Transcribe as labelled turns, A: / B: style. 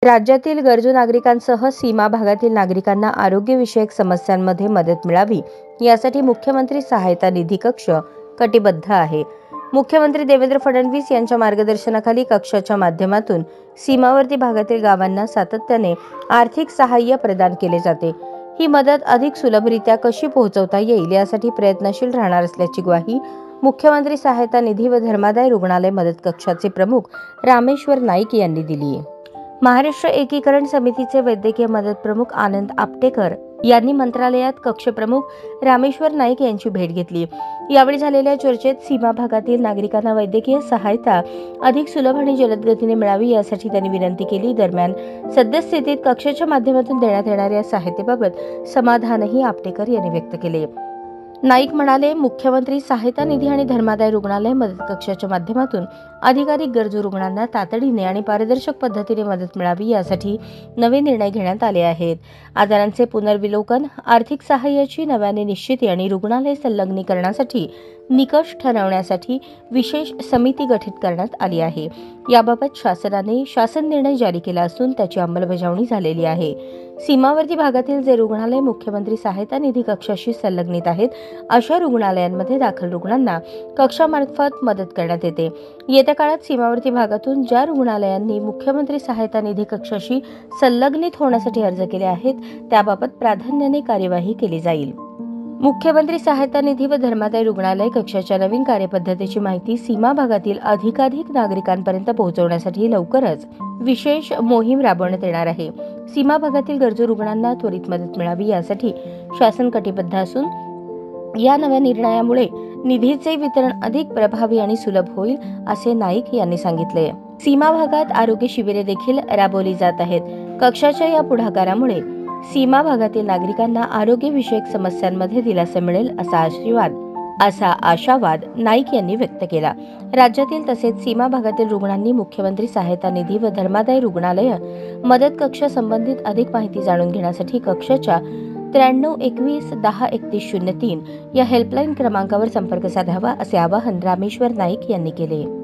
A: राज्यातील गरजू नागरिकांसह सीमा भागातील नागरिकांना आरोग्यविषयक समस्यांमध्ये मदत मिळावी यासाठी मुख्यमंत्री सहायता निधी कक्ष कटिबद्ध आहे। मुख्यमंत्री देवेंद्र फडणवीस यांच्या मार्गदर्शनाखाली कक्षाच्या माध्यमातून सीमावर्ती भागातील गावांना सातत्याने आर्थिक सहाय्य प्रदान केले जाते। ही मदत अधिक सुलभरित्या कशी पोहोचवता येईल यासाठी प्रयत्नशील राहणार असल्याची ग्वाही मुख्यमंत्री सहायता निधी व धर्मादाय रुग्णालय मदत कक्षाचे प्रमुख रामेश्वर नाईक यांनी दिली आहे। महाराष्ट्र एकीकरण समितीचे वैद्यकीय मदत प्रमुख आनंद आपटेकर यांनी मंत्रालयात कक्ष प्रमुख रामेश्वर नाईक यांची भेट घेतली। यावेळी झालेल्या चर्चेत सीमा भागातील नागरिकांना वैद्यकीय सहायता अधिक सुलभ आणि जलद गतीने मिळावी यासाठी त्यांनी विनंती केली। दरम्यान सद्यस्थितीत कक्षाच्या माध्यमातून देण्यात येणाऱ्या सहायतेबाबत समाधानही आपटेकर यांनी व्यक्त केले। नाईक म्हणाले, मुख्यमंत्री सहायता निधी आणि धर्मादाय रुग्णालय मदत कक्षाच्या माध्यमातून अधिकाधिक गरजू रुग्णांना तातडीने आणि पारदर्शक पद्धतीने मदत मिळावी यासाठी नवे निर्णय घेण्यात आले आहेत। आजारांचे पुनर्विलोकन, आर्थिक सहाय्याची नव्याने निश्चिती आणि रुग्णालय संलग्नीकरणासाठी निकष ठरवण्यासाठी विशेष समिती गठीत करण्यात आली आहे। याबाबत शासनाने शासन निर्णय जारी केला असून त्याची अंमलबजावणी झालेली आहे। सीमावर्ती भागातील जे रुग्णालय मुख्यमंत्री सहायता निधी कक्षाशी संलग्नित आहेत अशा रुग्णालयांमध्ये दाखल रुग्णांना कक्षामार्फत मदत करण्यात येते। येत्या काळात सीमावर्ती भागातून ज्या रुग्णालयांनी मुख्यमंत्री सहायता निधी कक्षाशी संलग्नित होण्यासाठी अर्ज केले आहेत त्याबाबत प्राधान्याने कार्यवाही केली जाईल। मुख्यमंत्री सहायता निधी व धर्मादाय रुग्णालय कक्षाच्या नवीन कार्यपद्धतीची माहिती सीमा भागातील अधिकाधिक नागरिकांपर्यंत पोहोचवण्यासाठी लवकरच विशेष मोहीम राबवण्यात येणार आहे। सीमा भागातील गरजू रुग्णांना त्वरित मदत मिळावी यासाठी शासन कटिबद्ध असून या नव्या निर्णयामुळे निधीचे वितरण अधिक प्रभावी आणि सुलभ होईल असे नाईक यांनी सांगितले। सीमा भागात आरोग्य शिबिरे देखील राबवली जात आहेत। कक्षाच्या या पुढाकारामुळे सीमा भागातील नागरिकांना आरोग्यविषयक समस्यांमध्ये दिलासा मिळेल असा आशावाद नाईक यांनी व्यक्त केला। राज्यातील तसेच सीमा भागातील रुग्णांनी मुख्यमंत्री सहायता निधी व धर्मादाय रुग्णालय मदत कक्ष संबंधित अधिक माहिती जाणून घेण्यासाठी कक्षाच्या 9321103103 या हेल्पलाईन क्रमांकावर संपर्क साधावा असे आवाहन रामेश्वर नाईक यांनी केले।